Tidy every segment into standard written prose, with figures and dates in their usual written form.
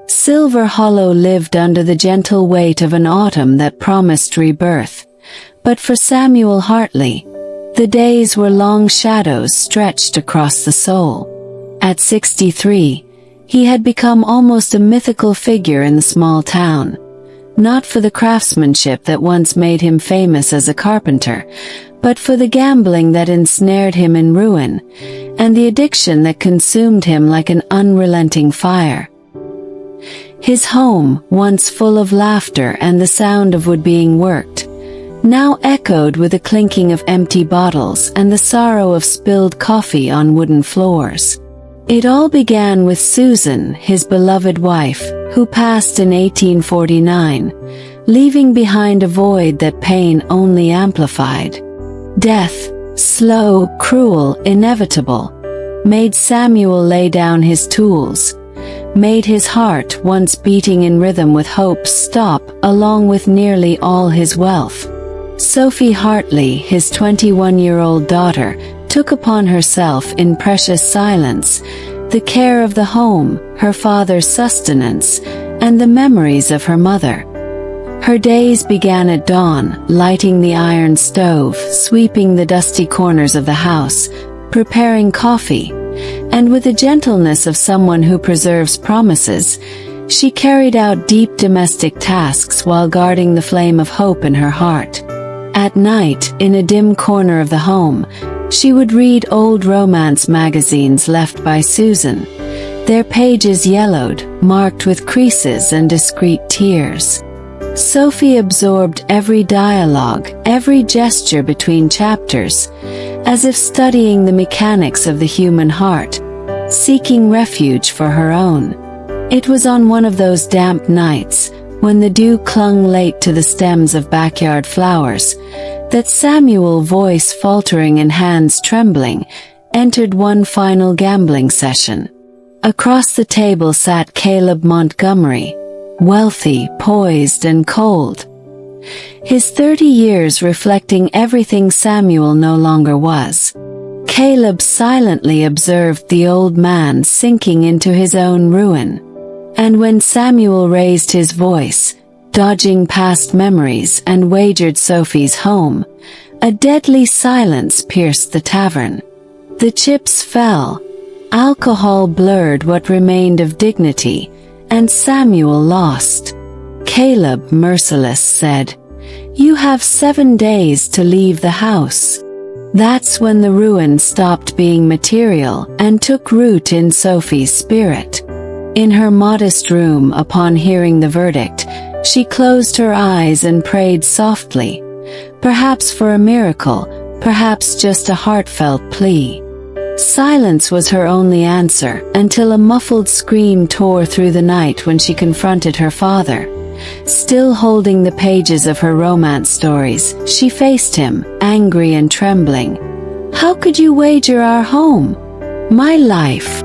Silver Hollow lived under the gentle weight of an autumn that promised rebirth. But for Samuel Hartley, the days were long shadows stretched across the soul. At 63, he had become almost a mythical figure in the small town. Not for the craftsmanship that once made him famous as a carpenter, but for the gambling that ensnared him in ruin, and the addiction that consumed him like an unrelenting fire. His home, once full of laughter and the sound of wood being worked, now echoed with the clinking of empty bottles and the sorrow of spilled coffee on wooden floors. It all began with Susan, his beloved wife, who passed in 1849, leaving behind a void that pain only amplified. Death, slow, cruel, inevitable, made Samuel lay down his tools, made his heart, once beating in rhythm with hope, stop, along with nearly all his wealth. Sophie Hartley, his 21-year-old daughter, took upon herself in precious silence the care of the home, her father's sustenance, and the memories of her mother. Her days began at dawn, lighting the iron stove, sweeping the dusty corners of the house, preparing coffee, and with the gentleness of someone who preserves promises, she carried out deep domestic tasks while guarding the flame of hope in her heart. At night, in a dim corner of the home, she would read old romance magazines left by Susan, their pages yellowed, marked with creases and discreet tears. Sophie absorbed every dialogue, every gesture between chapters, as if studying the mechanics of the human heart, seeking refuge for her own. It was on one of those damp nights, when the dew clung late to the stems of backyard flowers, that Samuel, voice faltering and hands trembling, entered one final gambling session. Across the table sat Caleb Montgomery, wealthy, poised, and cold. His 30 years reflecting everything Samuel no longer was. Caleb silently observed the old man sinking into his own ruin. And when Samuel raised his voice, dodging past memories, and wagered Sophie's home, a deadly silence pierced the tavern. The chips fell. Alcohol blurred what remained of dignity, and Samuel lost. Caleb, merciless, said, "You have 7 days to leave the house." That's when the ruin stopped being material and took root in Sophie's spirit. In her modest room, upon hearing the verdict, she closed her eyes and prayed softly, perhaps for a miracle, perhaps just a heartfelt plea. Silence was her only answer, until a muffled scream tore through the night when she confronted her father. Still holding the pages of her romance stories, she faced him, angry and trembling. "How could you wager our home? My life?"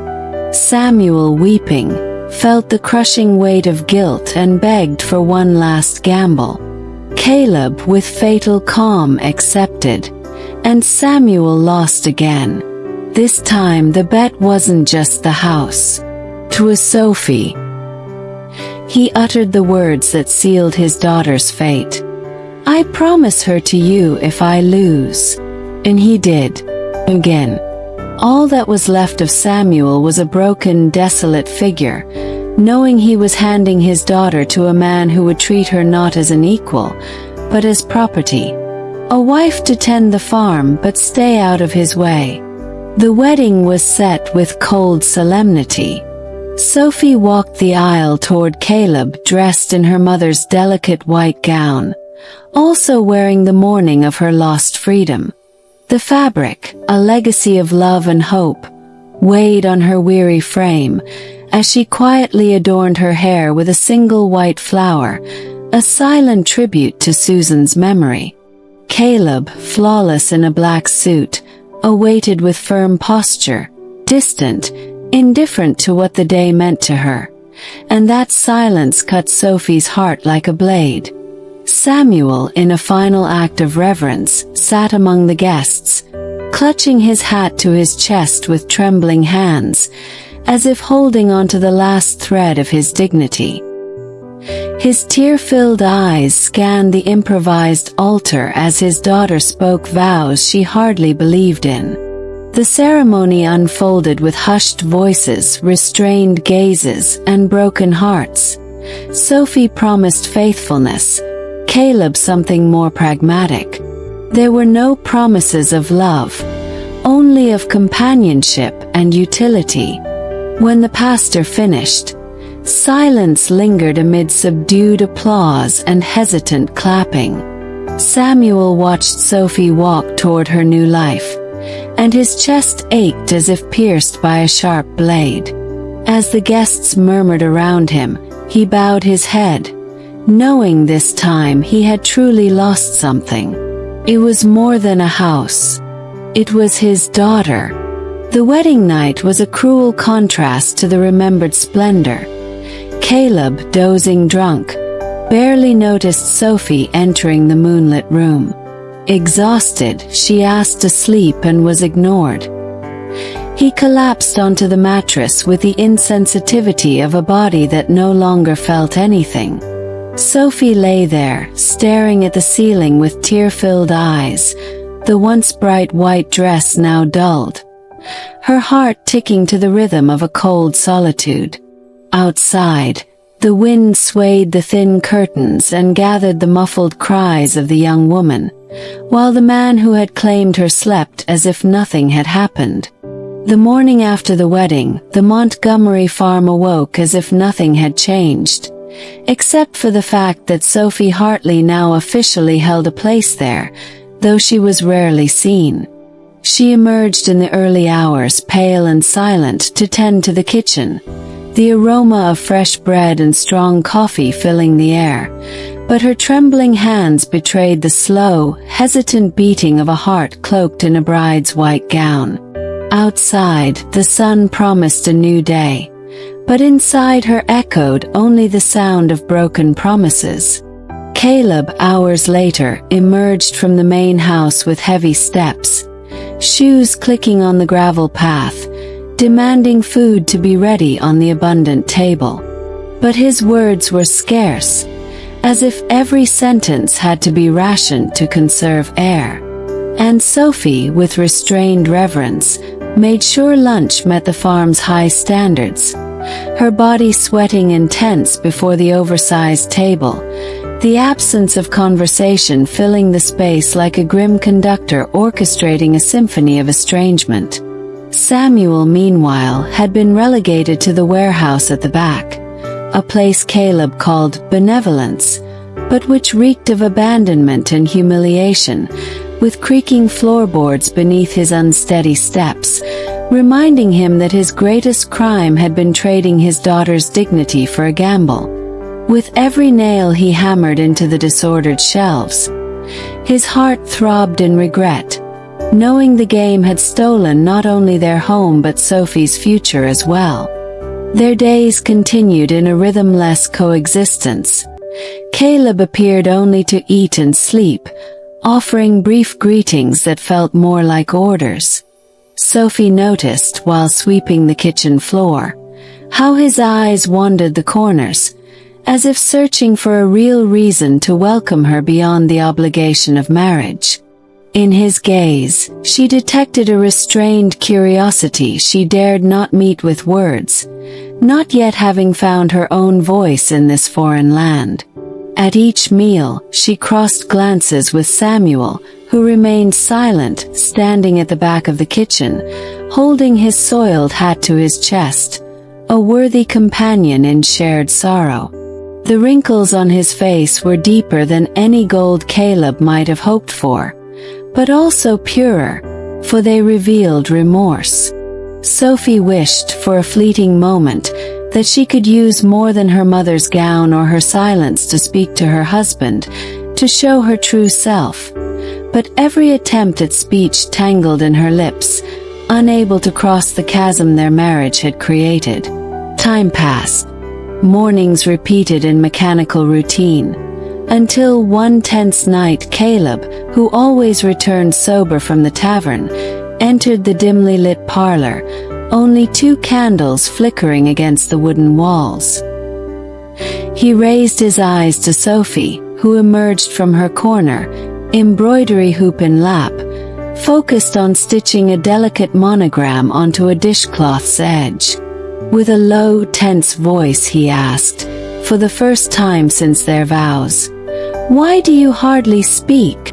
Samuel, weeping, felt the crushing weight of guilt and begged for one last gamble. Caleb, with fatal calm, accepted, and Samuel lost again. This time the bet wasn't just the house. 'Twas Sophie. He uttered the words that sealed his daughter's fate. "I promise her to you if I lose." And he did. Again. All that was left of Samuel was a broken, desolate figure, knowing he was handing his daughter to a man who would treat her not as an equal, but as property. A wife to tend the farm but stay out of his way. The wedding was set with cold solemnity. Sophie walked the aisle toward Caleb, dressed in her mother's delicate white gown, also wearing the mourning of her lost freedom. The fabric, a legacy of love and hope, weighed on her weary frame, as she quietly adorned her hair with a single white flower, a silent tribute to Susan's memory. Caleb, flawless in a black suit, awaited with firm posture, distant, indifferent to what the day meant to her, and that silence cut Sophie's heart like a blade. Samuel, in a final act of reverence, sat among the guests, clutching his hat to his chest with trembling hands, as if holding onto the last thread of his dignity. His tear-filled eyes scanned the improvised altar as his daughter spoke vows she hardly believed in. The ceremony unfolded with hushed voices, restrained gazes, and broken hearts. Sophie promised faithfulness, Caleb something more pragmatic. There were no promises of love, only of companionship and utility. When the pastor finished, silence lingered amid subdued applause and hesitant clapping. Samuel watched Sophie walk toward her new life, and his chest ached as if pierced by a sharp blade. As the guests murmured around him, he bowed his head, knowing this time he had truly lost something. It was more than a house. It was his daughter. The wedding night was a cruel contrast to the remembered splendor. Caleb, dozing drunk, barely noticed Sophie entering the moonlit room. Exhausted, she asked to sleep and was ignored. He collapsed onto the mattress with the insensitivity of a body that no longer felt anything. Sophie lay there, staring at the ceiling with tear-filled eyes, the once bright white dress now dulled, her heart ticking to the rhythm of a cold solitude. Outside, the wind swayed the thin curtains and gathered the muffled cries of the young woman, while the man who had claimed her slept as if nothing had happened. The morning after the wedding, the Montgomery farm awoke as if nothing had changed, except for the fact that Sophie Hartley now officially held a place there, though she was rarely seen. She emerged in the early hours, pale and silent, to tend to the kitchen, the aroma of fresh bread and strong coffee filling the air, but her trembling hands betrayed the slow, hesitant beating of a heart cloaked in a bride's white gown. Outside, the sun promised a new day, but inside her echoed only the sound of broken promises. Caleb, hours later, emerged from the main house with heavy steps, shoes clicking on the gravel path, demanding food to be ready on the abundant table. But his words were scarce, as if every sentence had to be rationed to conserve air. And Sophie, with restrained reverence, made sure lunch met the farm's high standards, her body sweating intense before the oversized table, the absence of conversation filling the space like a grim conductor orchestrating a symphony of estrangement. Samuel, meanwhile, had been relegated to the warehouse at the back, a place Caleb called benevolence, but which reeked of abandonment and humiliation, with creaking floorboards beneath his unsteady steps, reminding him that his greatest crime had been trading his daughter's dignity for a gamble. With every nail he hammered into the disordered shelves, his heart throbbed in regret, knowing the game had stolen not only their home but Sophie's future as well. Their days continued in a rhythmless coexistence. Caleb appeared only to eat and sleep, offering brief greetings that felt more like orders. Sophie noticed, while sweeping the kitchen floor, how his eyes wandered the corners, as if searching for a real reason to welcome her beyond the obligation of marriage. In his gaze, she detected a restrained curiosity she dared not meet with words, not yet having found her own voice in this foreign land. At each meal, she crossed glances with Samuel, who remained silent, standing at the back of the kitchen, holding his soiled hat to his chest, a worthy companion in shared sorrow. The wrinkles on his face were deeper than any gold Caleb might have hoped for, but also purer, for they revealed remorse. Sophie wished, for a fleeting moment, that she could use more than her mother's gown or her silence to speak to her husband, to show her true self. But every attempt at speech tangled in her lips, unable to cross the chasm their marriage had created. Time passed. Mornings repeated in mechanical routine, until one tense night Caleb, who always returned sober from the tavern, entered the dimly lit parlor, only 2 candles flickering against the wooden walls. He raised his eyes to Sophie, who emerged from her corner, embroidery hoop in lap, focused on stitching a delicate monogram onto a dishcloth's edge. With a low, tense voice he asked, for the first time since their vows, "Why do you hardly speak?"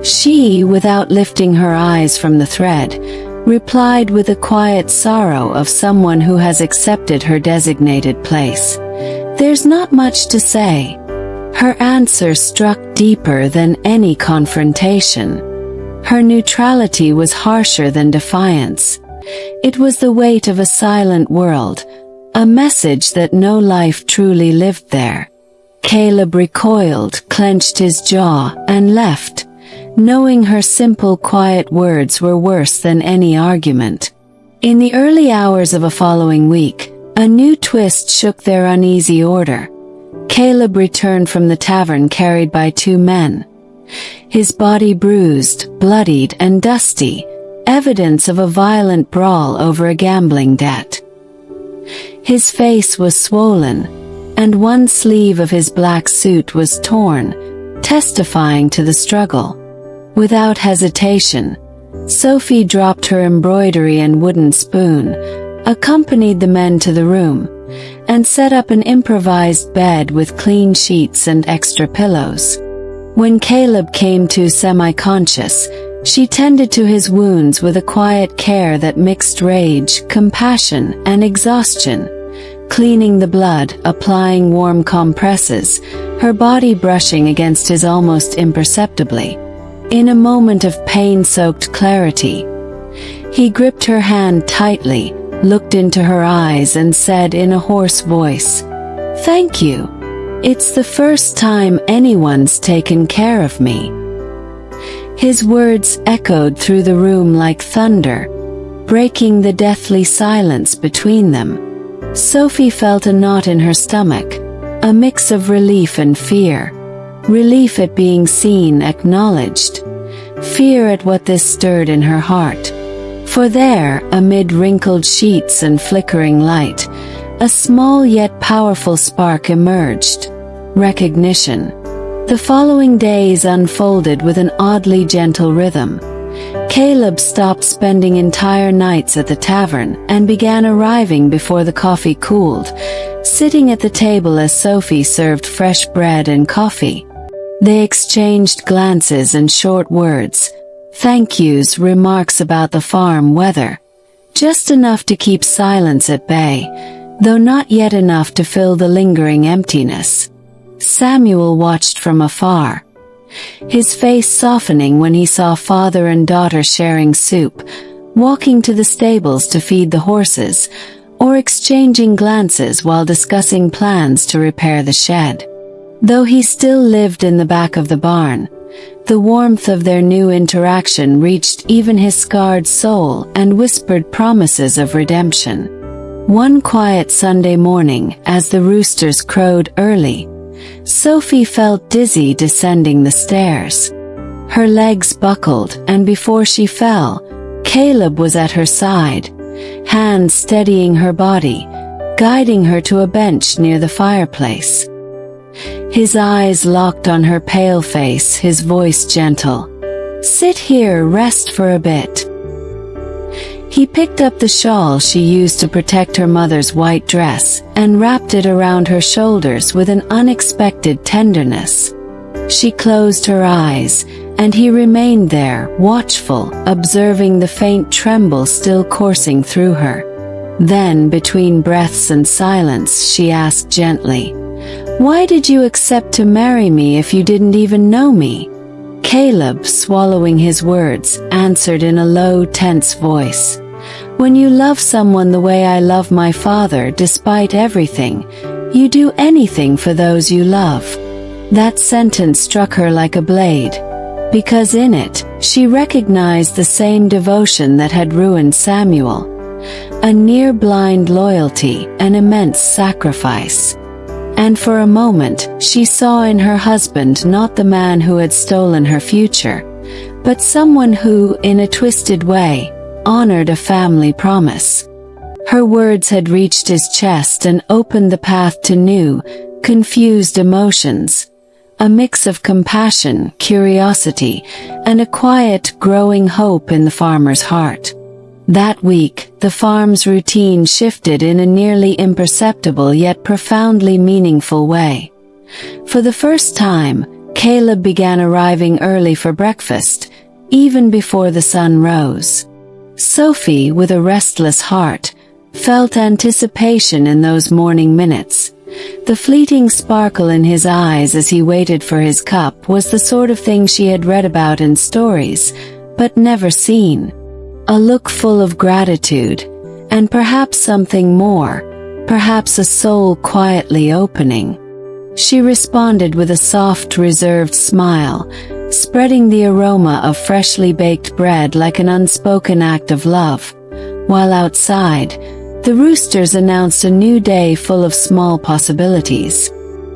She, without lifting her eyes from the thread, replied with the quiet sorrow of someone who has accepted her designated place. "There's not much to say." Her answer struck deeper than any confrontation. Her neutrality was harsher than defiance. It was the weight of a silent world, a message that no life truly lived there. Caleb recoiled, clenched his jaw, and left, knowing her simple, quiet words were worse than any argument. In the early hours of a following week, a new twist shook their uneasy order. Caleb returned from the tavern carried by 2 men. His body bruised, bloodied, and dusty, evidence of a violent brawl over a gambling debt. His face was swollen, and one sleeve of his black suit was torn, testifying to the struggle. Without hesitation, Sophie dropped her embroidery and wooden spoon, accompanied the men to the room, and set up an improvised bed with clean sheets and extra pillows. When Caleb came to semi-conscious, she tended to his wounds with a quiet care that mixed rage, compassion, and exhaustion, cleaning the blood, applying warm compresses, her body brushing against his almost imperceptibly. In a moment of pain-soaked clarity, he gripped her hand tightly, looked into her eyes and said in a hoarse voice, "Thank you. It's the first time anyone's taken care of me." His words echoed through the room like thunder, breaking the deathly silence between them. Sophie felt a knot in her stomach, a mix of relief and fear. Relief at being seen, acknowledged. Fear at what this stirred in her heart. For there, amid wrinkled sheets and flickering light, a small yet powerful spark emerged. Recognition. The following days unfolded with an oddly gentle rhythm. Caleb stopped spending entire nights at the tavern and began arriving before the coffee cooled, sitting at the table as Sophie served fresh bread and coffee. They exchanged glances and short words, thank yous, remarks about the farm weather, just enough to keep silence at bay, though not yet enough to fill the lingering emptiness. Samuel watched from afar, his face softening when he saw father and daughter sharing soup, walking to the stables to feed the horses, or exchanging glances while discussing plans to repair the shed. Though he still lived in the back of the barn, the warmth of their new interaction reached even his scarred soul and whispered promises of redemption. One quiet Sunday morning, as the roosters crowed early, Sophie felt dizzy descending the stairs. Her legs buckled, and before she fell, Caleb was at her side, hands steadying her body, guiding her to a bench near the fireplace. His eyes locked on her pale face, his voice gentle. "Sit here, rest for a bit." He picked up the shawl she used to protect her mother's white dress and wrapped it around her shoulders with an unexpected tenderness. She closed her eyes, and he remained there, watchful, observing the faint tremble still coursing through her. Then, between breaths and silence, she asked gently, "Why did you accept to marry me if you didn't even know me?" Caleb, swallowing his words, answered in a low, tense voice, "When you love someone the way I love my father, despite everything, you do anything for those you love." That sentence struck her like a blade, because in it, she recognized the same devotion that had ruined Samuel. A near-blind loyalty, an immense sacrifice. And for a moment, she saw in her husband not the man who had stolen her future, but someone who, in a twisted way, honored a family promise. Her words had reached his chest and opened the path to new, confused emotions, a mix of compassion, curiosity, and a quiet, growing hope in the farmer's heart. That week, the farm's routine shifted in a nearly imperceptible yet profoundly meaningful way. For the first time, Caleb began arriving early for breakfast, even before the sun rose. Sophie, with a restless heart, felt anticipation in those morning minutes. The fleeting sparkle in his eyes as he waited for his cup was the sort of thing she had read about in stories, but never seen. A look full of gratitude, and perhaps something more, perhaps a soul quietly opening. She responded with a soft, reserved smile, spreading the aroma of freshly baked bread like an unspoken act of love, while outside, the roosters announced a new day full of small possibilities.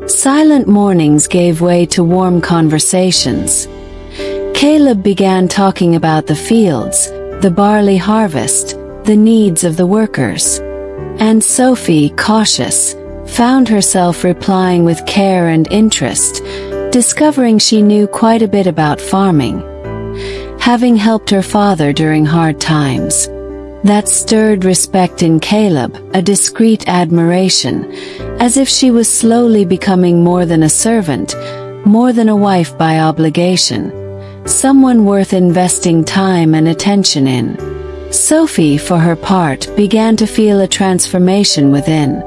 Silent mornings gave way to warm conversations. Caleb began talking about the fields, the barley harvest, the needs of the workers. And Sophie, cautious, found herself replying with care and interest, discovering she knew quite a bit about farming, having helped her father during hard times. That stirred respect in Caleb, a discreet admiration, as if she was slowly becoming more than a servant, more than a wife by obligation, someone worth investing time and attention in. Sophie, for her part, began to feel a transformation within.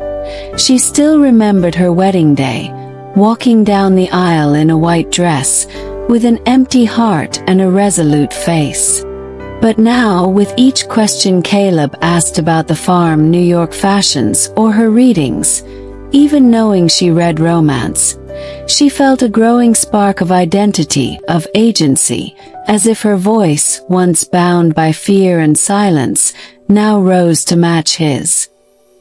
She still remembered her wedding day, walking down the aisle in a white dress, with an empty heart and a resolute face. But now, with each question Caleb asked about the farm, New York fashions, or her readings, even knowing she read romance, she felt a growing spark of identity, of agency, as if her voice, once bound by fear and silence, now rose to match his.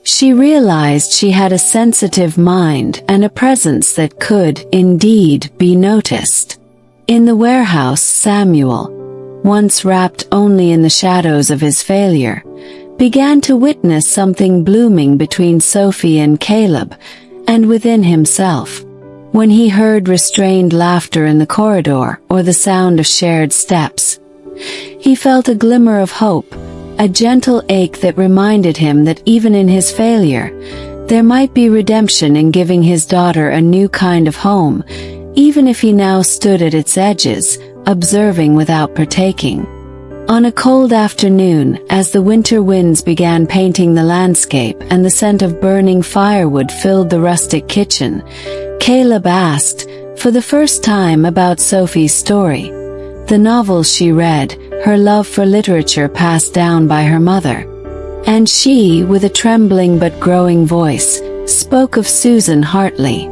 She realized she had a sensitive mind and a presence that could, indeed, be noticed. In the warehouse, Samuel, once wrapped only in the shadows of his failure, began to witness something blooming between Sophie and Caleb, and within himself. When he heard restrained laughter in the corridor or the sound of shared steps, he felt a glimmer of hope, a gentle ache that reminded him that even in his failure, there might be redemption in giving his daughter a new kind of home, even if he now stood at its edges, observing without partaking. On a cold afternoon, as the winter winds began painting the landscape and the scent of burning firewood filled the rustic kitchen, Caleb asked, for the first time, about Sophie's story, the novels she read, her love for literature passed down by her mother. And she, with a trembling but growing voice, spoke of Susan Hartley.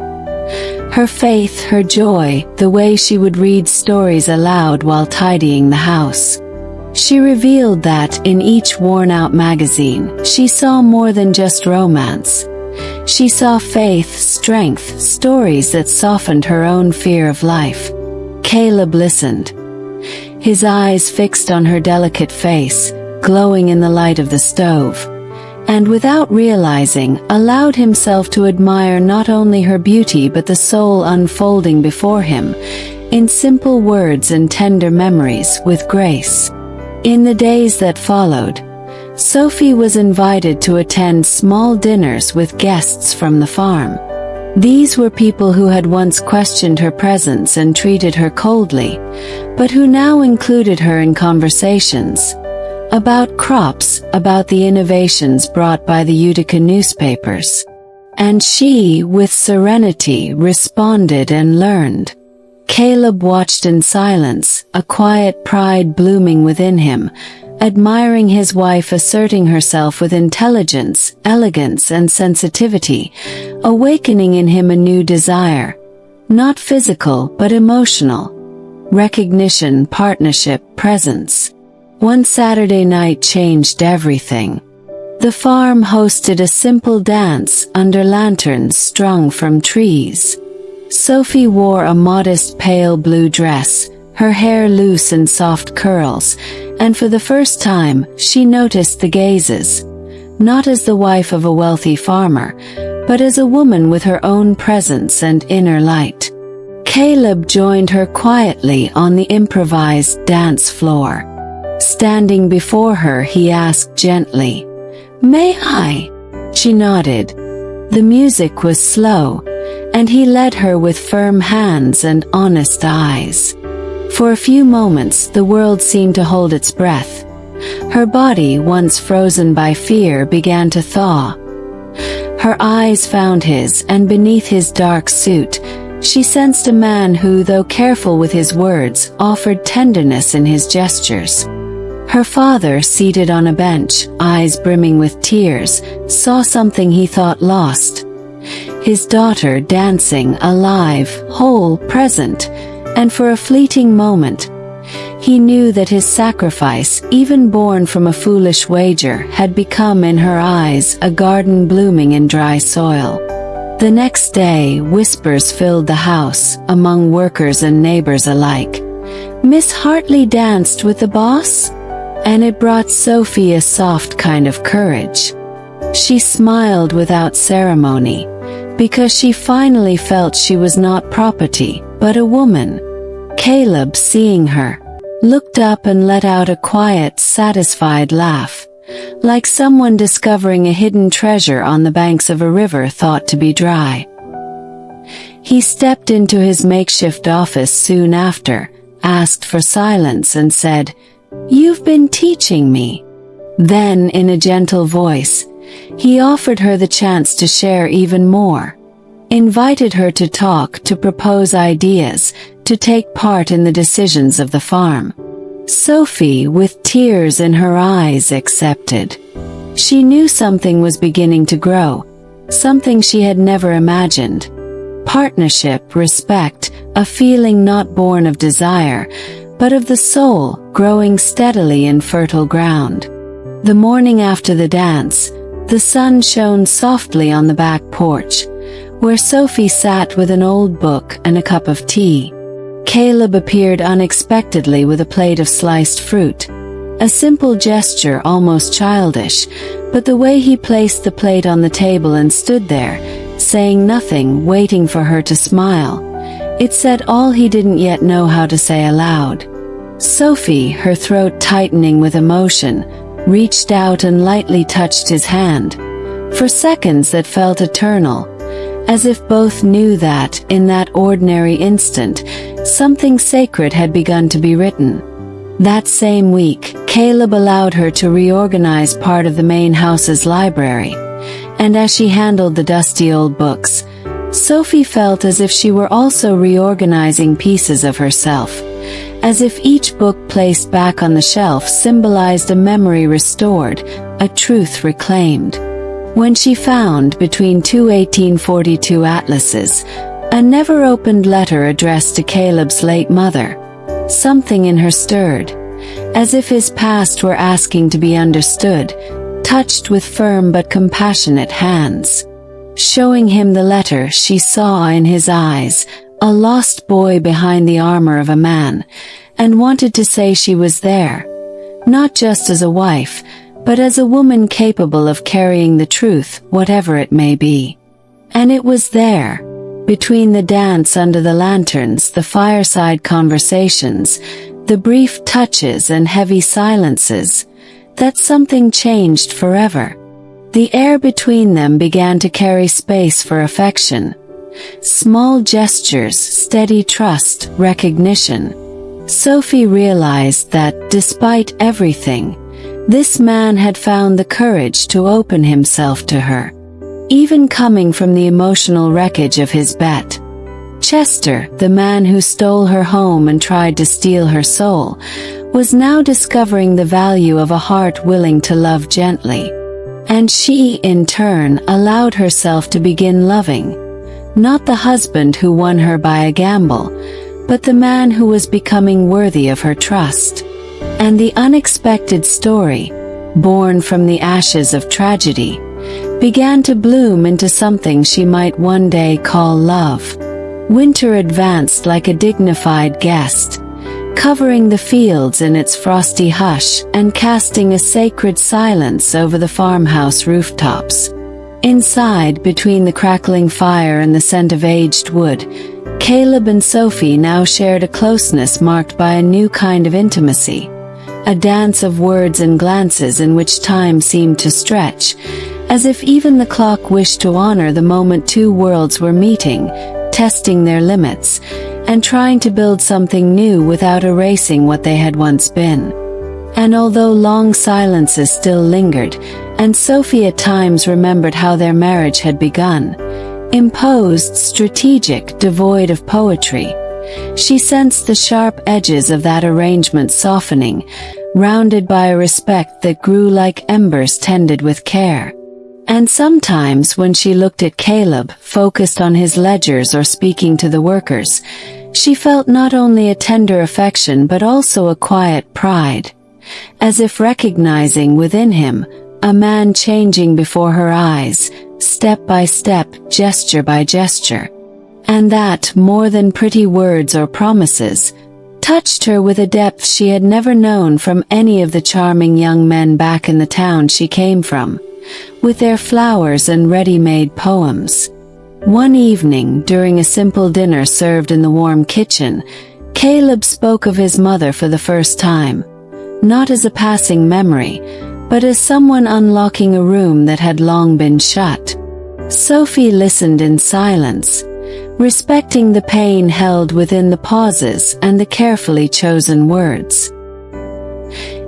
Her faith, her joy, the way she would read stories aloud while tidying the house. She revealed that, in each worn-out magazine, she saw more than just romance. She saw faith, strength, stories that softened her own fear of life. Caleb listened, his eyes fixed on her delicate face, glowing in the light of the stove, and without realizing, allowed himself to admire not only her beauty but the soul unfolding before him, in simple words and tender memories, with grace. In the days that followed, Sophie was invited to attend small dinners with guests from the farm. These were people who had once questioned her presence and treated her coldly, but who now included her in conversations about crops, about the innovations brought by the Utica newspapers. And she, with serenity, responded and learned. Caleb watched in silence, a quiet pride blooming within him, admiring his wife asserting herself with intelligence, elegance, and sensitivity, awakening in him a new desire, not physical but emotional, recognition, partnership, presence. One Saturday night changed everything. The farm hosted a simple dance under lanterns strung from trees. Sophie wore a modest pale blue dress, her hair loose in soft curls, and for the first time, she noticed the gazes, not as the wife of a wealthy farmer, but as a woman with her own presence and inner light. Caleb joined her quietly on the improvised dance floor. Standing before her, he asked gently, "May I?" She nodded. The music was slow, and he led her with firm hands and honest eyes. For a few moments, the world seemed to hold its breath. Her body, once frozen by fear, began to thaw. Her eyes found his, and beneath his dark suit, she sensed a man who, though careful with his words, offered tenderness in his gestures. Her father, seated on a bench, eyes brimming with tears, saw something he thought lost. His daughter dancing, alive, whole, present, and for a fleeting moment, he knew that his sacrifice, even born from a foolish wager, had become in her eyes a garden blooming in dry soil. The next day, whispers filled the house, among workers and neighbors alike. "Miss Hartley danced with the boss?" And it brought Sophie a soft kind of courage. She smiled without ceremony, because she finally felt she was not property, but a woman. Caleb, seeing her, looked up and let out a quiet, satisfied laugh, like someone discovering a hidden treasure on the banks of a river thought to be dry. He stepped into his makeshift office soon after, asked for silence and said, "You've been teaching me." Then, in a gentle voice, he offered her the chance to share even more. Invited her to talk, to propose ideas, to take part in the decisions of the farm. Sophie, with tears in her eyes, accepted. She knew something was beginning to grow, something she had never imagined. Partnership, respect, a feeling not born of desire, but of the soul, growing steadily in fertile ground. The morning after the dance, the sun shone softly on the back porch, where Sophie sat with an old book and a cup of tea. Caleb appeared unexpectedly with a plate of sliced fruit. A simple gesture, almost childish, but the way he placed the plate on the table and stood there, saying nothing, waiting for her to smile, it said all he didn't yet know how to say aloud. Sophie, her throat tightening with emotion, reached out and lightly touched his hand. For seconds that felt eternal, as if both knew that, in that ordinary instant, something sacred had begun to be written. That same week, Caleb allowed her to reorganize part of the main house's library, and as she handled the dusty old books, Sophie felt as if she were also reorganizing pieces of herself, as if each book placed back on the shelf symbolized a memory restored, a truth reclaimed. When she found, between two 1842 atlases, a never-opened letter addressed to Caleb's late mother, something in her stirred, as if his past were asking to be understood, touched with firm but compassionate hands. Showing him the letter, she saw in his eyes a lost boy behind the armor of a man, and wanted to say she was there, not just as a wife, but as a woman capable of carrying the truth, whatever it may be. And it was there, between the dance under the lanterns, the fireside conversations, the brief touches and heavy silences, that something changed forever. The air between them began to carry space for affection. Small gestures, steady trust, recognition. Sophie realized that, despite everything, this man had found the courage to open himself to her. Even coming from the emotional wreckage of his bet. Chester, the man who stole her home and tried to steal her soul, was now discovering the value of a heart willing to love gently. And she, in turn, allowed herself to begin loving. Not the husband who won her by a gamble, but the man who was becoming worthy of her trust. And the unexpected story, born from the ashes of tragedy, began to bloom into something she might one day call love. Winter advanced like a dignified guest, covering the fields in its frosty hush and casting a sacred silence over the farmhouse rooftops. Inside, between the crackling fire and the scent of aged wood, Caleb and Sophie now shared a closeness marked by a new kind of intimacy, a dance of words and glances in which time seemed to stretch, as if even the clock wished to honor the moment two worlds were meeting, testing their limits, and trying to build something new without erasing what they had once been. And although long silences still lingered, and Sophie at times remembered how their marriage had begun, imposed, strategic, devoid of poetry, she sensed the sharp edges of that arrangement softening, rounded by a respect that grew like embers tended with care. And sometimes when she looked at Caleb, focused on his ledgers or speaking to the workers, she felt not only a tender affection but also a quiet pride, as if recognizing within him a man changing before her eyes, step by step, gesture by gesture. And that, more than pretty words or promises, touched her with a depth she had never known from any of the charming young men back in the town she came from, with their flowers and ready-made poems. One evening, during a simple dinner served in the warm kitchen, Caleb spoke of his mother for the first time, not as a passing memory, but as someone unlocking a room that had long been shut. Sophie listened in silence, respecting the pain held within the pauses and the carefully chosen words.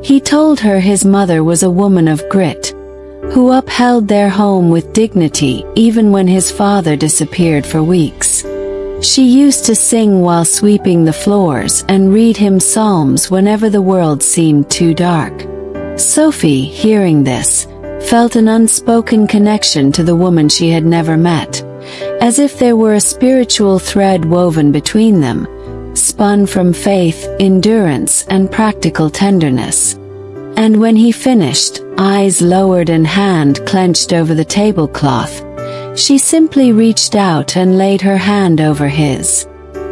He told her his mother was a woman of grit, who upheld their home with dignity even when his father disappeared for weeks. She used to sing while sweeping the floors and read him psalms whenever the world seemed too dark. Sophie, hearing this, felt an unspoken connection to the woman she had never met, as if there were a spiritual thread woven between them, spun from faith, endurance, and practical tenderness. And when he finished, eyes lowered and hand clenched over the tablecloth, she simply reached out and laid her hand over his.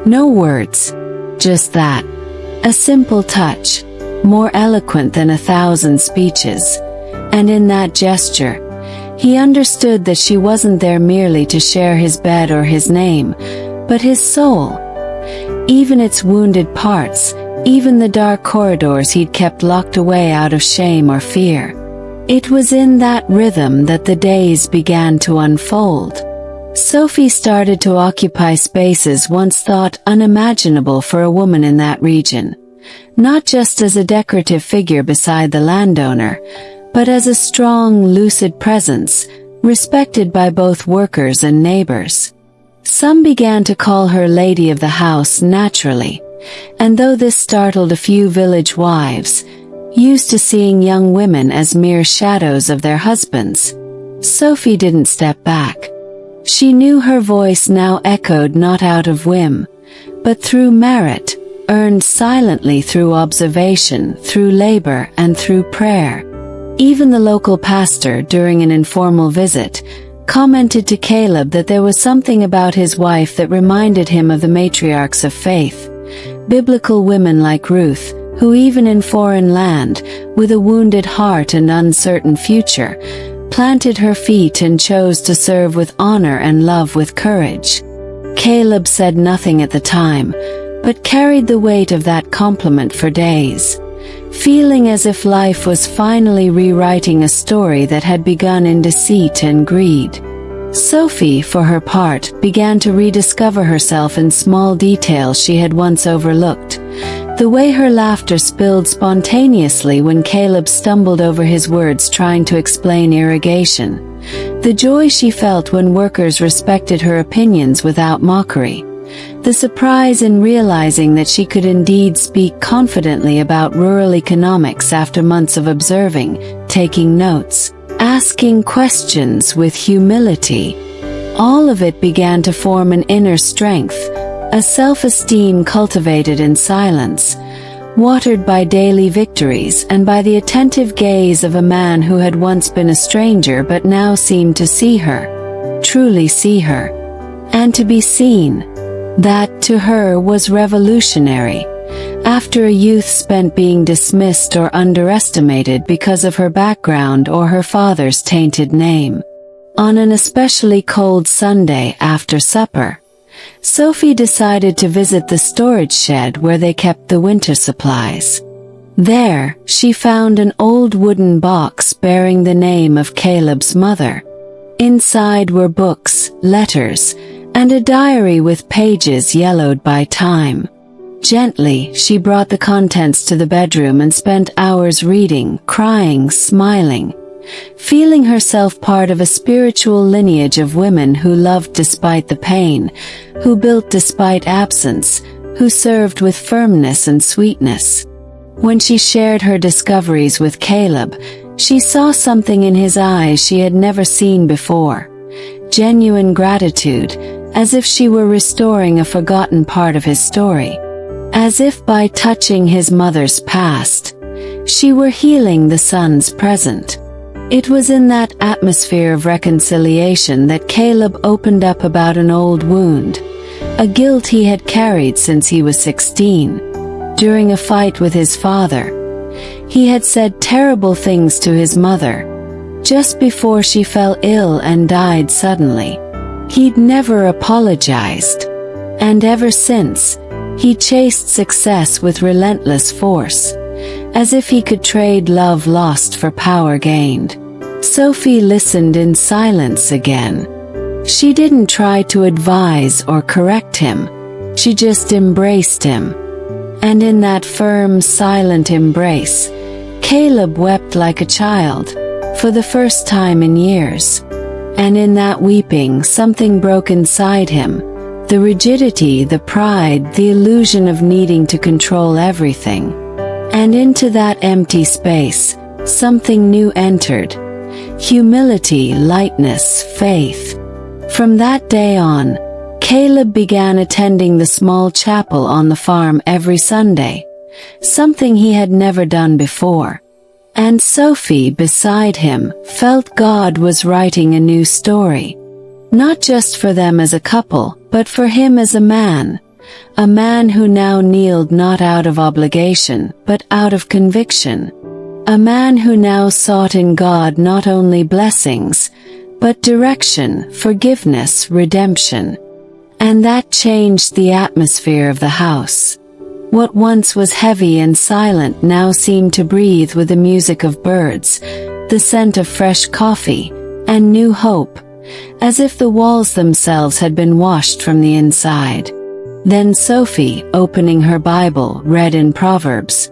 No words, just that. A simple touch, more eloquent than 1,000 speeches. And in that gesture, he understood that she wasn't there merely to share his bed or his name, but his soul. Even its wounded parts, even the dark corridors he'd kept locked away out of shame or fear. It was in that rhythm that the days began to unfold. Sophie started to occupy spaces once thought unimaginable for a woman in that region, not just as a decorative figure beside the landowner, but as a strong, lucid presence, respected by both workers and neighbors. Some began to call her Lady of the House naturally, and though this startled a few village wives, used to seeing young women as mere shadows of their husbands, Sophie didn't step back. She knew her voice now echoed not out of whim, but through merit, earned silently through observation, through labor, and through prayer. Even the local pastor, during an informal visit, commented to Caleb that there was something about his wife that reminded him of the matriarchs of faith, biblical women like Ruth, who even in foreign land, with a wounded heart and uncertain future, planted her feet and chose to serve with honor and love with courage. Caleb said nothing at the time, but carried the weight of that compliment for days, feeling as if life was finally rewriting a story that had begun in deceit and greed. Sophie, for her part, began to rediscover herself in small details she had once overlooked. The way her laughter spilled spontaneously when Caleb stumbled over his words trying to explain irrigation. The joy she felt when workers respected her opinions without mockery. The surprise in realizing that she could indeed speak confidently about rural economics after months of observing, taking notes, asking questions with humility. All of it began to form an inner strength, a self-esteem cultivated in silence, watered by daily victories and by the attentive gaze of a man who had once been a stranger but now seemed to see her, truly see her. And to be seen, that to her was revolutionary, after a youth spent being dismissed or underestimated because of her background or her father's tainted name. On an especially cold Sunday after supper, Sophie decided to visit the storage shed where they kept the winter supplies. There, she found an old wooden box bearing the name of Caleb's mother. Inside were books, letters, and a diary with pages yellowed by time. Gently, she brought the contents to the bedroom and spent hours reading, crying, smiling, feeling herself part of a spiritual lineage of women who loved despite the pain, who built despite absence, who served with firmness and sweetness. When she shared her discoveries with Caleb, she saw something in his eyes she had never seen before. Genuine gratitude, as if she were restoring a forgotten part of his story. As if by touching his mother's past, she were healing the son's present. It was in that atmosphere of reconciliation that Caleb opened up about an old wound, a guilt he had carried since he was 16. During a fight with his father, he had said terrible things to his mother, just before she fell ill and died suddenly. He'd never apologized, and ever since, he chased success with relentless force, as if he could trade love lost for power gained. Sophie listened in silence again. She didn't try to advise or correct him, she just embraced him. And in that firm, silent embrace, Caleb wept like a child, for the first time in years. And in that weeping something broke inside him, the rigidity, the pride, the illusion of needing to control everything. And into that empty space, something new entered. Humility, lightness, faith. From that day on, Caleb began attending the small chapel on the farm every Sunday, something he had never done before. And Sophie, beside him, felt God was writing a new story. Not just for them as a couple, but for him as a man who now kneeled not out of obligation, but out of conviction. A man who now sought in God not only blessings, but direction, forgiveness, redemption. And that changed the atmosphere of the house. What once was heavy and silent now seemed to breathe with the music of birds, the scent of fresh coffee, and new hope, as if the walls themselves had been washed from the inside. Then Sophie, opening her Bible, read in Proverbs,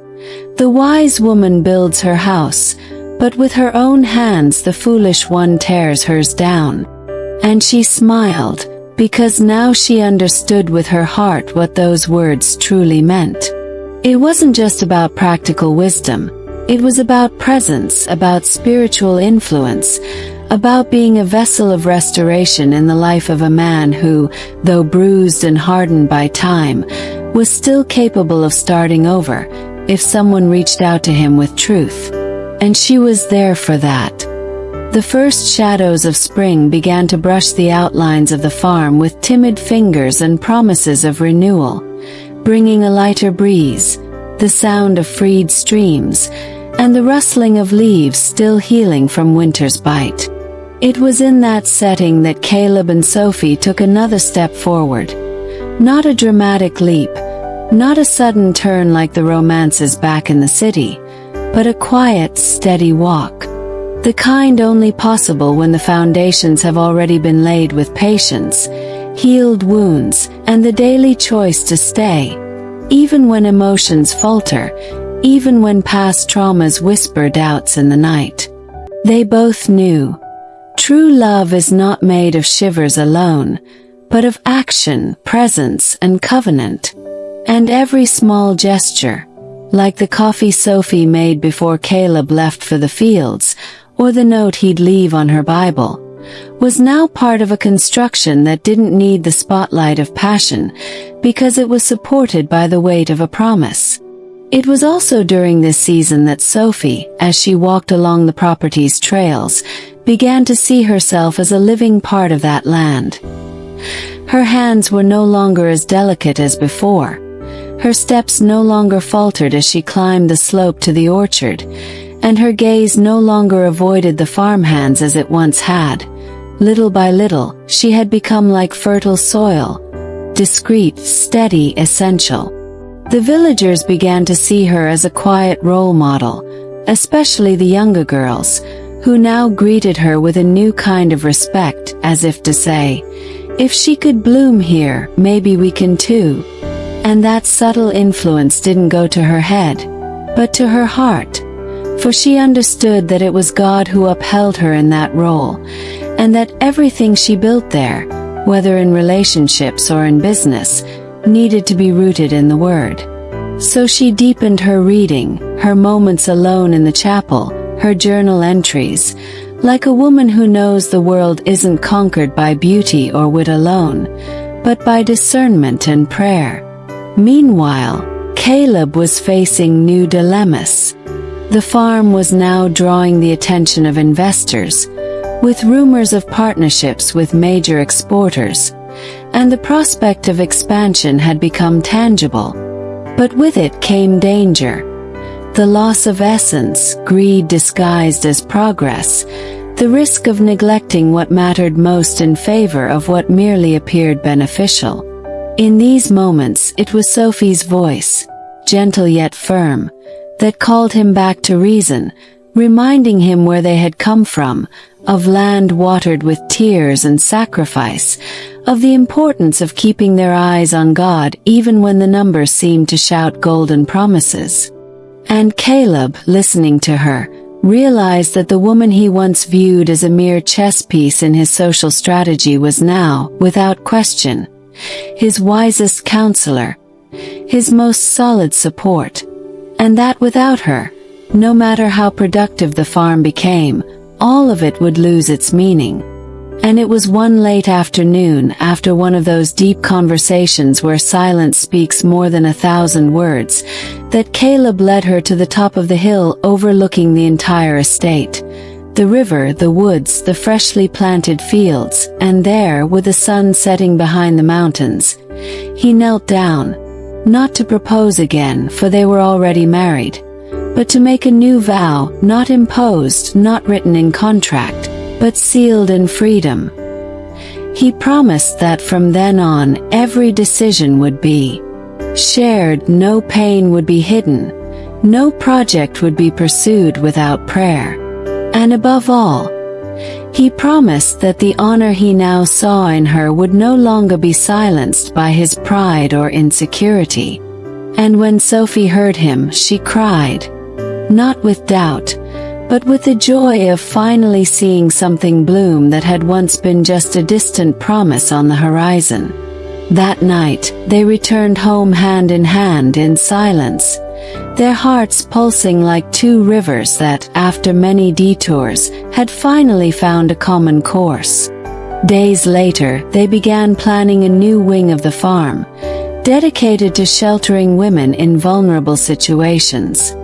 "The wise woman builds her house, but with her own hands the foolish one tears hers down." And she smiled, because now she understood with her heart what those words truly meant. It wasn't just about practical wisdom, it was about presence, about spiritual influence, about being a vessel of restoration in the life of a man who, though bruised and hardened by time, was still capable of starting over, if someone reached out to him with truth. And she was there for that. The first shadows of spring began to brush the outlines of the farm with timid fingers and promises of renewal, bringing a lighter breeze, the sound of freed streams, and the rustling of leaves still healing from winter's bite. It was in that setting that Caleb and Sophie took another step forward. Not a dramatic leap, not a sudden turn like the romances back in the city, but a quiet, steady walk. The kind only possible when the foundations have already been laid with patience, healed wounds, and the daily choice to stay, even when emotions falter, even when past traumas whisper doubts in the night. They both knew, true love is not made of shivers alone, but of action, presence, and covenant. And every small gesture, like the coffee Sophie made before Caleb left for the fields, or the note he'd leave on her Bible, was now part of a construction that didn't need the spotlight of passion, because it was supported by the weight of a promise. It was also during this season that Sophie, as she walked along the property's trails, began to see herself as a living part of that land. Her hands were no longer as delicate as before. Her steps no longer faltered as she climbed the slope to the orchard, and her gaze no longer avoided the farmhands as it once had. Little by little, she had become like fertile soil, discreet, steady, essential. The villagers began to see her as a quiet role model, especially the younger girls, who now greeted her with a new kind of respect, as if to say, "If she could bloom here, maybe we can too." And that subtle influence didn't go to her head, but to her heart, for she understood that it was God who upheld her in that role, and that everything she built there, whether in relationships or in business, needed to be rooted in the Word. So she deepened her reading, her moments alone in the chapel, her journal entries, like a woman who knows the world isn't conquered by beauty or wit alone, but by discernment and prayer. Meanwhile, Caleb was facing new dilemmas. The farm was now drawing the attention of investors, with rumors of partnerships with major exporters, and the prospect of expansion had become tangible. But with it came danger. The loss of essence, greed disguised as progress, the risk of neglecting what mattered most in favor of what merely appeared beneficial. In these moments, it was Sophie's voice, gentle yet firm, that called him back to reason, reminding him where they had come from, of land watered with tears and sacrifice, of the importance of keeping their eyes on God even when the numbers seemed to shout golden promises. And Caleb, listening to her, realized that the woman he once viewed as a mere chess piece in his social strategy was now, without question, his wisest counselor, his most solid support, and that without her, no matter how productive the farm became, all of it would lose its meaning. And it was one late afternoon, after one of those deep conversations where silence speaks more than 1,000 words, that Caleb led her to the top of the hill overlooking the entire estate. The river, the woods, the freshly planted fields, and there, with the sun setting behind the mountains, he knelt down, not to propose again, for they were already married, but to make a new vow, not imposed, not written in contract, but sealed in freedom. He promised that from then on, every decision would be shared, no pain would be hidden, no project would be pursued without prayer. And above all, he promised that the honor he now saw in her would no longer be silenced by his pride or insecurity. And when Sophie heard him, she cried, not with doubt, but with the joy of finally seeing something bloom that had once been just a distant promise on the horizon. That night, they returned home hand in hand in silence, their hearts pulsing like two rivers that, after many detours, had finally found a common course. Days later, they began planning a new wing of the farm, dedicated to sheltering women in vulnerable situations.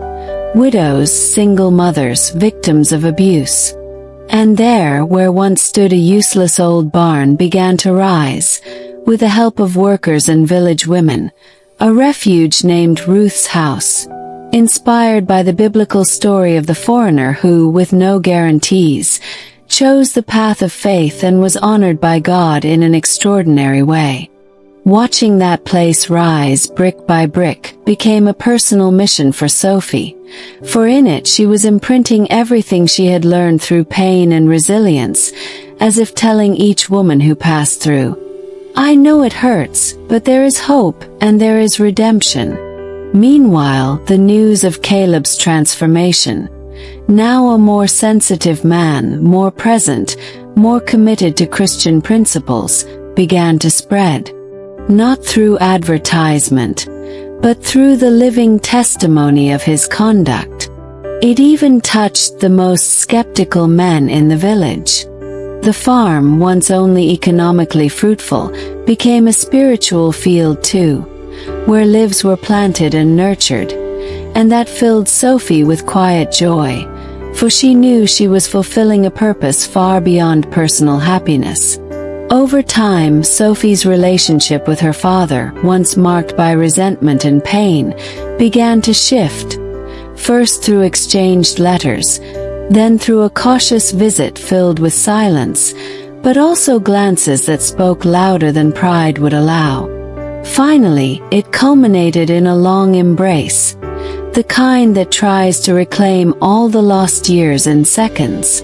Widows, single mothers, victims of abuse. And there, where once stood a useless old barn, began to rise, with the help of workers and village women, a refuge named Ruth's house, inspired by the biblical story of the foreigner who, with no guarantees, chose the path of faith and was honored by God in an extraordinary way. Watching that place rise brick by brick became a personal mission for Sophie, for in it she was imprinting everything she had learned through pain and resilience, as if telling each woman who passed through, "I know it hurts, but there is hope, and there is redemption." Meanwhile, the news of Caleb's transformation, now a more sensitive man, more present, more committed to Christian principles, began to spread. Not through advertisement, but through the living testimony of his conduct. It even touched the most skeptical men in the village. The farm, once only economically fruitful, became a spiritual field too, where lives were planted and nurtured, and that filled Sophie with quiet joy, for she knew she was fulfilling a purpose far beyond personal happiness. Over time, Sophie's relationship with her father, once marked by resentment and pain, began to shift, first through exchanged letters, then through a cautious visit filled with silence, but also glances that spoke louder than pride would allow. Finally, it culminated in a long embrace, the kind that tries to reclaim all the lost years in seconds.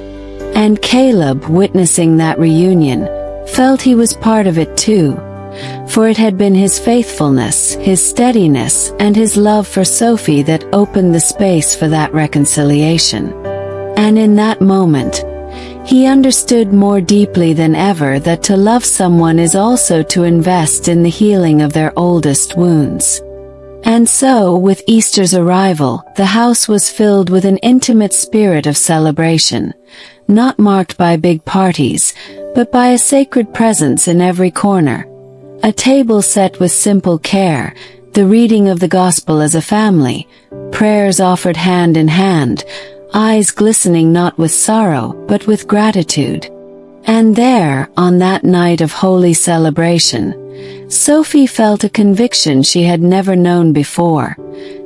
And Caleb, witnessing that reunion, felt he was part of it too, for it had been his faithfulness, his steadiness, and his love for Sophie that opened the space for that reconciliation. And in that moment, he understood more deeply than ever that to love someone is also to invest in the healing of their oldest wounds. And so, with Easter's arrival, the house was filled with an intimate spirit of celebration, not marked by big parties, but by a sacred presence in every corner. A table set with simple care, the reading of the gospel as a family, prayers offered hand in hand, eyes glistening not with sorrow, but with gratitude. And there, on that night of holy celebration, Sophie felt a conviction she had never known before,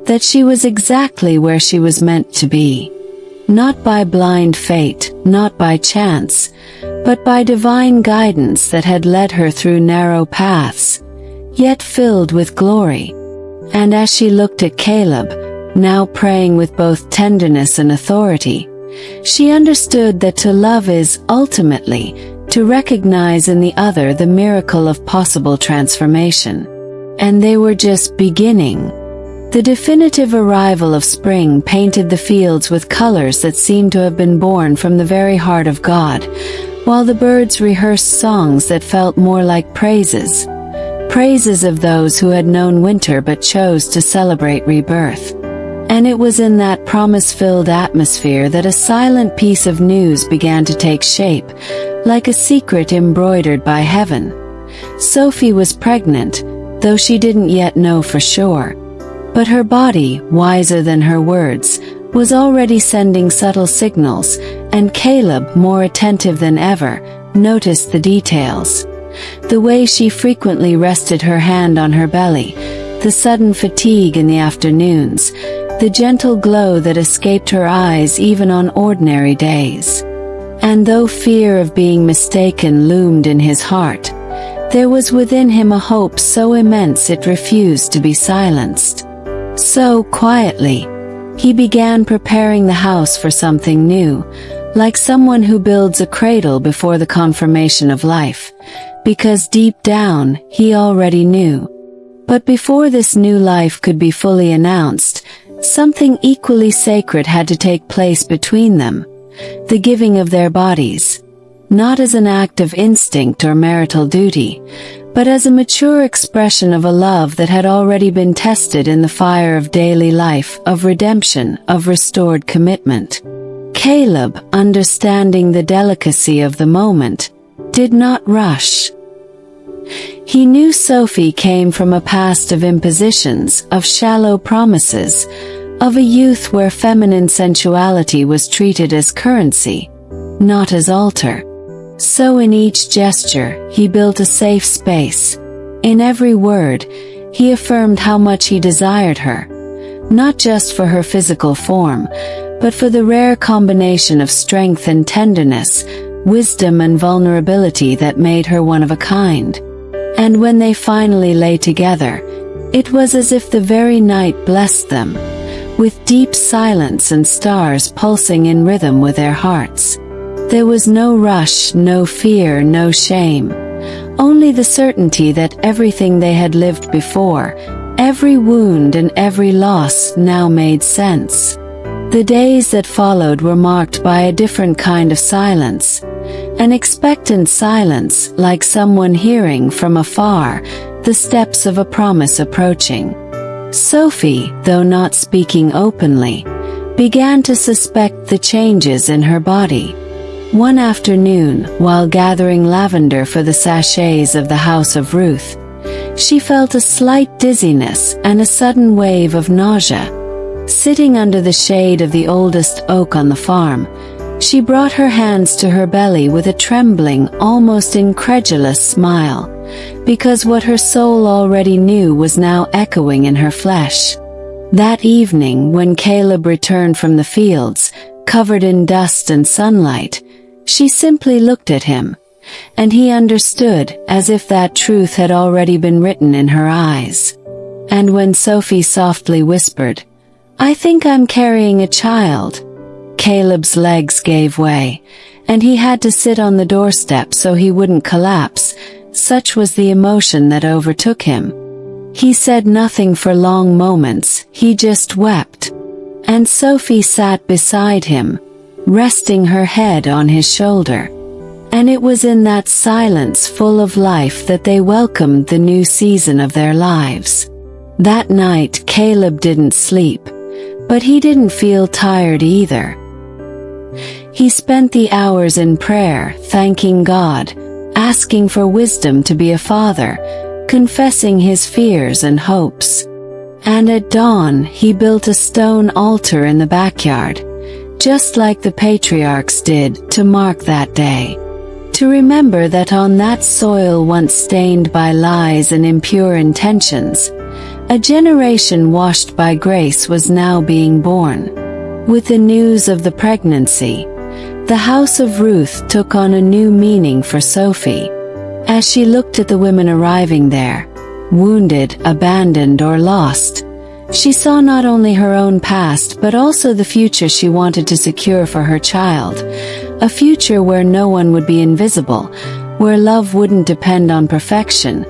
that she was exactly where she was meant to be. Not by blind fate, not by chance, but by divine guidance that had led her through narrow paths, yet filled with glory. And as she looked at Caleb, now praying with both tenderness and authority, she understood that to love is, ultimately, to recognize in the other the miracle of possible transformation. And they were just beginning. The definitive arrival of spring painted the fields with colors that seemed to have been born from the very heart of God, while the birds rehearsed songs that felt more like praises of those who had known winter but chose to celebrate rebirth. And it was in that promise-filled atmosphere that a silent piece of news began to take shape, like a secret embroidered by heaven. Sophie was pregnant, though she didn't yet know for sure. But her body, wiser than her words, was already sending subtle signals, and Caleb, more attentive than ever, noticed the details. The way she frequently rested her hand on her belly, the sudden fatigue in the afternoons, the gentle glow that escaped her eyes even on ordinary days. And though fear of being mistaken loomed in his heart, there was within him a hope so immense it refused to be silenced. So, quietly, he began preparing the house for something new, like someone who builds a cradle before the confirmation of life, because deep down, he already knew. But before this new life could be fully announced, something equally sacred had to take place between them, the giving of their bodies, not as an act of instinct or marital duty, but as a mature expression of a love that had already been tested in the fire of daily life, of redemption, of restored commitment. Caleb, understanding the delicacy of the moment, did not rush. He knew Sophie came from a past of impositions, of shallow promises, of a youth where feminine sensuality was treated as currency, not as altar. So in each gesture, he built a safe space. In every word, he affirmed how much he desired her, not just for her physical form, but for the rare combination of strength and tenderness, wisdom and vulnerability that made her one of a kind. And when they finally lay together, it was as if the very night blessed them, with deep silence and stars pulsing in rhythm with their hearts. There was no rush, no fear, no shame, only the certainty that everything they had lived before, every wound and every loss, now made sense. The days that followed were marked by a different kind of silence, an expectant silence, like someone hearing from afar the steps of a promise approaching. Sophie, though not speaking openly, began to suspect the changes in her body. One afternoon, while gathering lavender for the sachets of the House of Ruth, she felt a slight dizziness and a sudden wave of nausea. Sitting under the shade of the oldest oak on the farm, She brought her hands to her belly with a trembling, almost incredulous smile, because what her soul already knew was now echoing in her flesh. That evening, when Caleb returned from the fields, covered in dust and sunlight, she simply looked at him, and he understood, as if that truth had already been written in her eyes. And when Sophie softly whispered, "I think I'm carrying a child," Caleb's legs gave way, and he had to sit on the doorstep so he wouldn't collapse. Such was the emotion that overtook him. He said nothing for long moments, he just wept. And Sophie sat beside him, resting her head on his shoulder. And it was in that silence full of life that they welcomed the new season of their lives. That night Caleb didn't sleep, but he didn't feel tired either. He spent the hours in prayer, thanking God, asking for wisdom to be a father, confessing his fears and hopes. And at dawn, he built a stone altar in the backyard, just like the patriarchs did, to mark that day. To remember that on that soil once stained by lies and impure intentions, a generation washed by grace was now being born. With the news of the pregnancy, the house of Ruth took on a new meaning for Sophie. As she looked at the women arriving there, wounded, abandoned, or lost, she saw not only her own past but also the future she wanted to secure for her child, a future where no one would be invisible, where love wouldn't depend on perfection,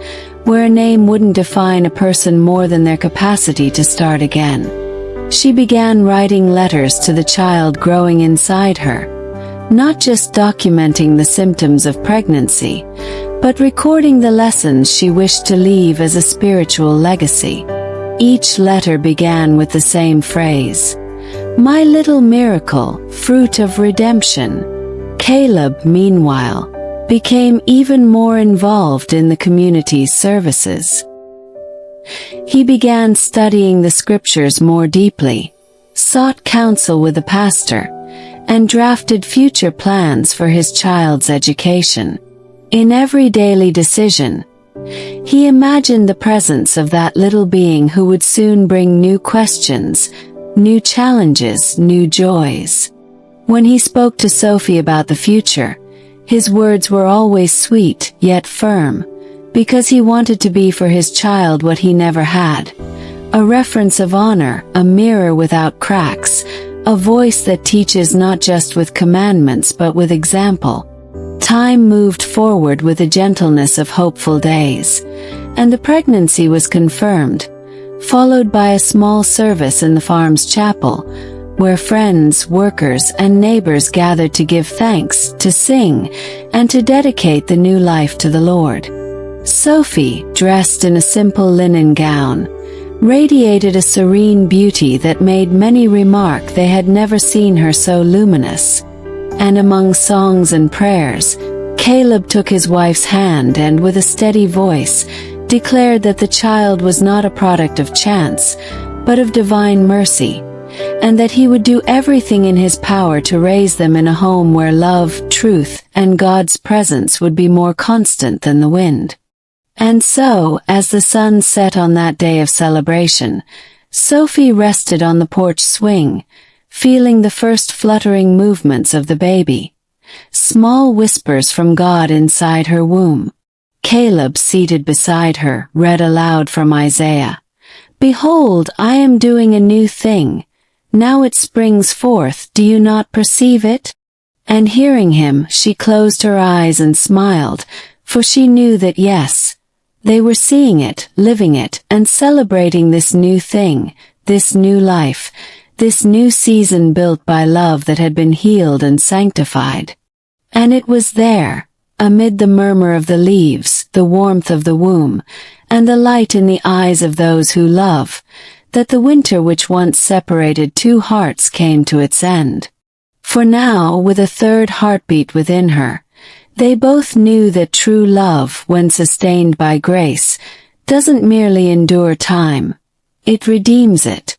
where a name wouldn't define a person more than their capacity to start again. She began writing letters to the child growing inside her, not just documenting the symptoms of pregnancy, but recording the lessons she wished to leave as a spiritual legacy. Each letter began with the same phrase, "My little miracle, fruit of redemption." Caleb, meanwhile, became even more involved in the community's services. He began studying the scriptures more deeply, sought counsel with the pastor, and drafted future plans for his child's education. In every daily decision, he imagined the presence of that little being who would soon bring new questions, new challenges, new joys. When he spoke to Sophie about the future, his words were always sweet yet firm, because he wanted to be for his child what he never had: a reference of honor, a mirror without cracks, a voice that teaches not just with commandments but with example. Time moved forward with the gentleness of hopeful days, and the pregnancy was confirmed, followed by a small service in the farm's chapel, where friends, workers, and neighbors gathered to give thanks, to sing, and to dedicate the new life to the Lord. Sophie, dressed in a simple linen gown, radiated a serene beauty that made many remark they had never seen her so luminous. And among songs and prayers, Caleb took his wife's hand and, with a steady voice, declared that the child was not a product of chance, but of divine mercy, and that he would do everything in his power to raise them in a home where love, truth, and God's presence would be more constant than the wind. And so, as the sun set on that day of celebration, Sophie rested on the porch swing, feeling the first fluttering movements of the baby, small whispers from God inside her womb. Caleb, seated beside her, read aloud from Isaiah, "Behold, I am doing a new thing. Now it springs forth, do you not perceive it?" And hearing him, she closed her eyes and smiled, for she knew that yes, they were seeing it, living it, and celebrating this new thing, this new life, this new season built by love that had been healed and sanctified. And it was there, amid the murmur of the leaves, the warmth of the womb, and the light in the eyes of those who love, that the winter which once separated two hearts came to its end. For now, with a third heartbeat within her, they both knew that true love, when sustained by grace, doesn't merely endure time, it redeems it.